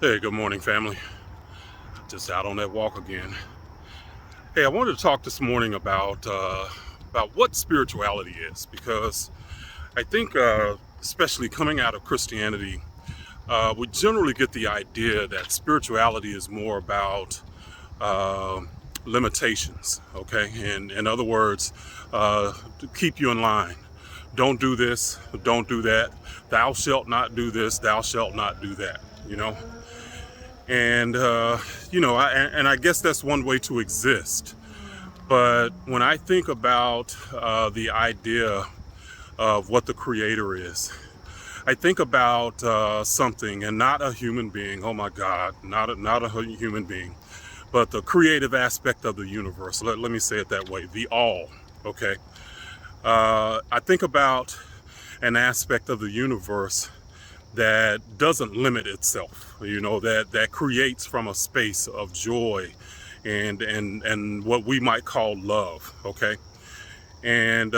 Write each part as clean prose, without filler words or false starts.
Hey, good morning, family. Just out on that walk again. Hey, I wanted to talk this morning about what spirituality is, because I think, especially coming out of Christianity, we generally get the idea that spirituality is more about uh, limitations. Okay, and in other words, to keep you in line. Don't do this. Don't do that. Thou shalt not do this. Thou shalt not do that. You know. And I guess that's one way to exist. But when I think about the idea of what the creator is, I think about something, and not a human being. Oh my God, not a human being, but the creative aspect of the universe. Let me say it that way, the all. Okay. I think about an aspect of the universe that doesn't limit itself, that creates from a space of joy and what we might call love. Okay. And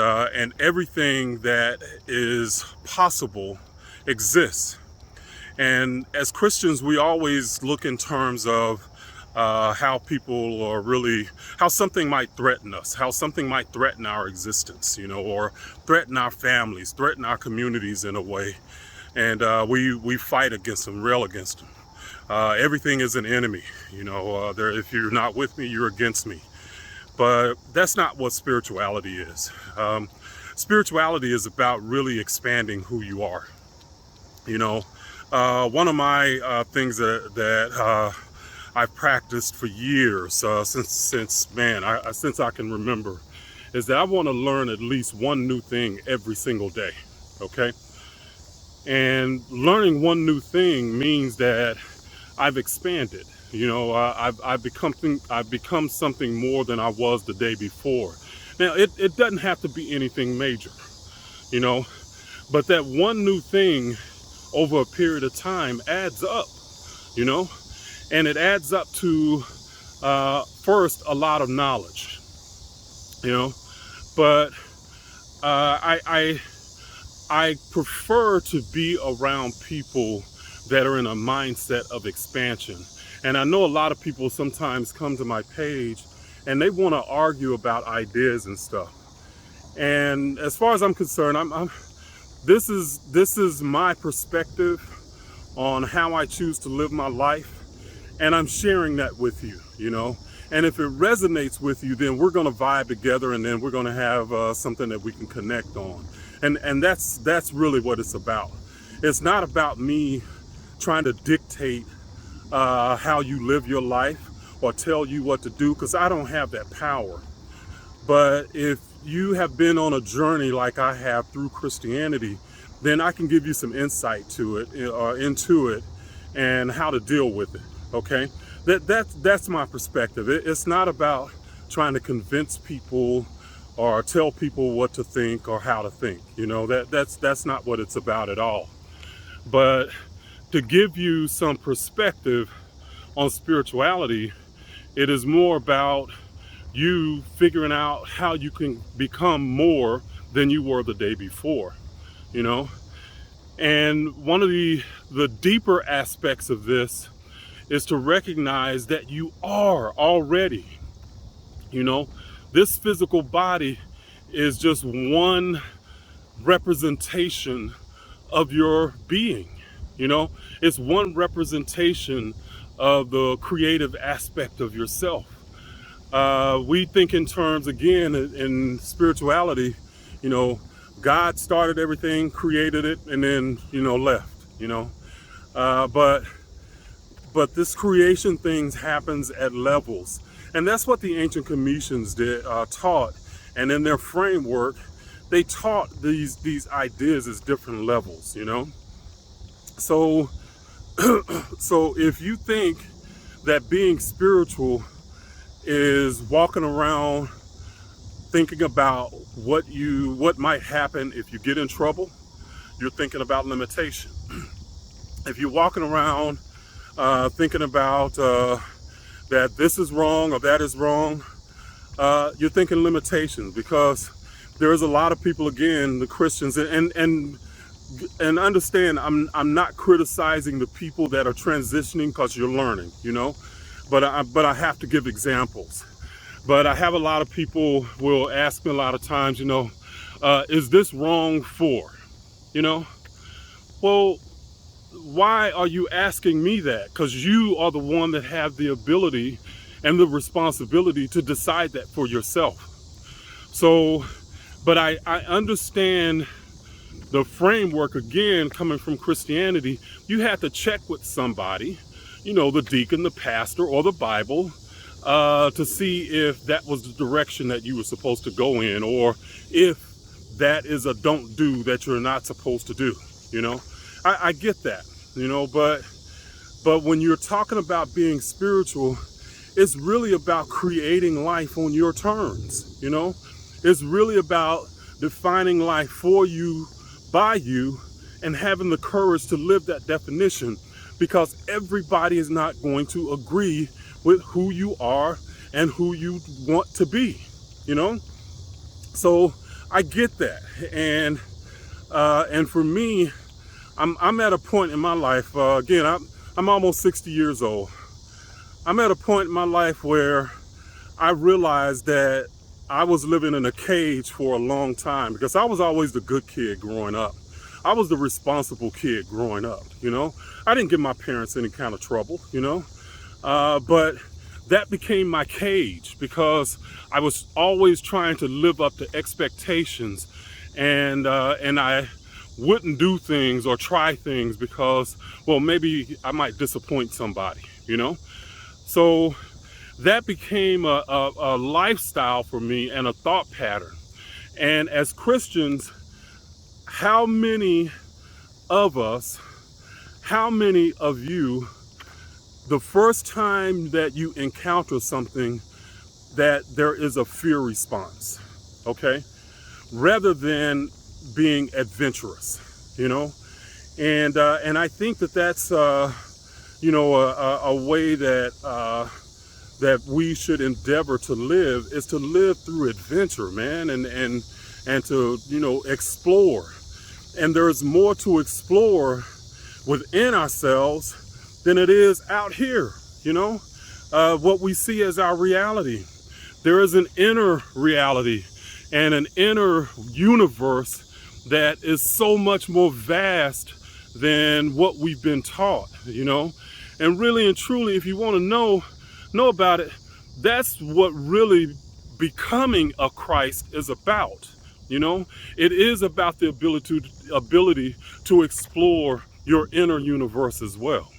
everything that is possible exists. And as Christians, we always look in terms of how people are really, how something might threaten us, how something might threaten our existence, or threaten our families, threaten our communities in a way. And we fight against them, rail against them. Everything is an enemy, if you're not with me, you're against me. But that's not what spirituality is. Spirituality is about really expanding who you are. One of my things that I've practiced for years, since I can remember, is that I want to learn at least one new thing every single day. Okay. And learning one new thing means that I've expanded. I've become something more than I was the day before. Now, it doesn't have to be anything major, you know, but that one new thing over a period of time adds up, you know, and it adds up to first a lot of knowledge, you know, but I prefer to be around people that are in a mindset of expansion. And I know a lot of people sometimes come to my page and they want to argue about ideas and stuff. And as far as I'm concerned, this is my perspective on how I choose to live my life, and I'm sharing that with you, And if it resonates with you, then we're going to vibe together, and then we're going to have something that we can connect on. And that's really what it's about. It's not about me trying to dictate how you live your life or tell you what to do, because I don't have that power. But if you have been on a journey like I have through Christianity, then I can give you some insight to it, into it, and how to deal with it. Okay, that's my perspective. It's not about trying to convince people or tell people what to think or how to think. That's not what it's about at all. But to give you some perspective on spirituality, it is more about you figuring out how you can become more than you were the day before, And one of the deeper aspects of this is to recognize that you are already, this physical body is just one representation of your being. It's one representation of the creative aspect of yourself. We think in terms, again, in spirituality, God started everything, created it, and then, left, but this creation things happens at levels. And that's what the ancient Cometians taught. And in their framework, they taught these ideas as different levels, So, so if you think that being spiritual is walking around thinking about what might happen if you get in trouble, you're thinking about limitation. If you're walking around thinking about that this is wrong or that is wrong, you're thinking limitations, because there's a lot of people, again, the Christians, and and understand, I'm not criticizing the people that are transitioning, because you're learning, but I have to give examples. But I have a lot of people will ask me a lot of times, is this wrong for, you know? Well, why are you asking me that? Because you are the one that have the ability and the responsibility to decide that for yourself. So, but I understand the framework, again, coming from Christianity. You have to check with somebody, the deacon, the pastor, or the Bible, to see if that was the direction that you were supposed to go in, or if that is a don't do that you're not supposed to do. I get that, but when you're talking about being spiritual, it's really about creating life on your terms. It's really about defining life for you, by you, and having the courage to live that definition, because everybody is not going to agree with who you are and who you want to be, So I get that, and for me, I'm at a point in my life. Again, I'm almost 60 years old. I'm at a point in my life where I realized that I was living in a cage for a long time, because I was always the good kid growing up. I was the responsible kid growing up. I didn't give my parents any kind of trouble, but that became my cage, because I was always trying to live up to expectations, and I wouldn't do things or try things because, well, maybe I might disappoint somebody, So that became a lifestyle for me and a thought pattern. And as Christians, how many of us, how many of you, the first time that you encounter something, that there is a fear response, okay? Rather than being adventurous, And I think that's, a way that we should endeavor to live, is to live through adventure, man, and to, explore. And there's more to explore within ourselves than it is out here, what we see as our reality. There is an inner reality and an inner universe that is so much more vast than what we've been taught, And really and truly, if you want to know about it, that's what really becoming a Christ is about. It is about the ability to explore your inner universe as well.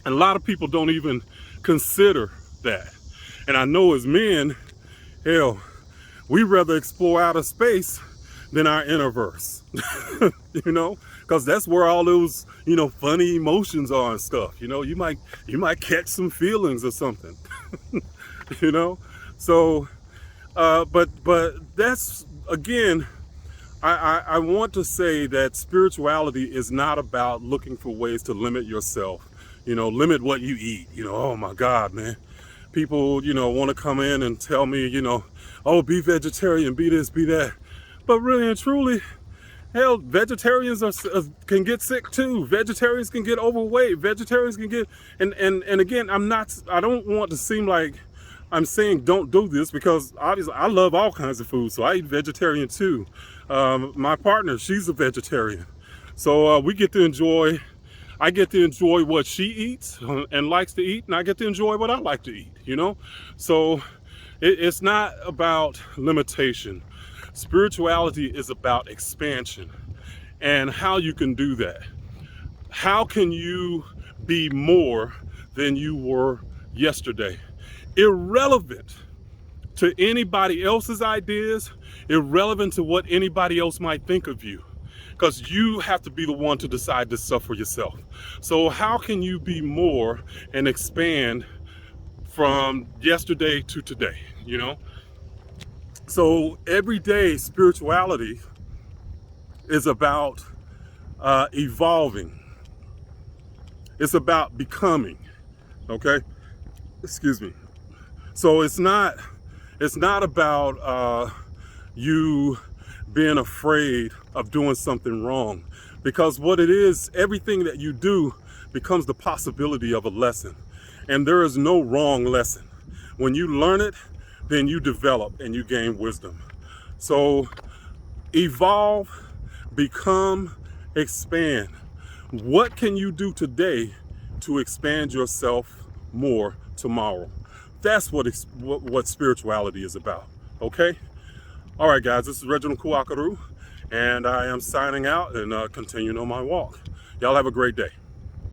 And a lot of people don't even consider that. And I know as men, hell, we rather explore outer space than our inner verse, because that's where all those, funny emotions are and stuff. You might catch some feelings or something, So, but that's, again, I want to say that spirituality is not about looking for ways to limit yourself, limit what you eat. Oh my God, man. People, want to come in and tell me, oh, be vegetarian, be this, be that. But really and truly, hell, vegetarians can get sick too. Vegetarians can get overweight. Vegetarians can get, and again, I don't want to seem like I'm saying don't do this, because obviously I love all kinds of food, so I eat vegetarian too. My partner, she's a vegetarian, so I get to enjoy what she eats and likes to eat, and I get to enjoy what I like to eat. So it's not about limitation. Spirituality is about expansion, and how you can do that. How can you be more than you were yesterday? Irrelevant to anybody else's ideas, irrelevant to what anybody else might think of you, because you have to be the one to decide this stuff for yourself. So how can you be more and expand from yesterday to today, So everyday spirituality is about evolving. It's about becoming, okay? Excuse me. So it's not about you being afraid of doing something wrong. Because what it is, everything that you do becomes the possibility of a lesson. And there is no wrong lesson. When you learn it, then you develop and you gain wisdom. So evolve, become, expand. What can you do today to expand yourself more tomorrow? That's what spirituality is about, okay? All right, guys, this is Reginald Kuakaru, and I am signing out and continuing on my walk. Y'all have a great day.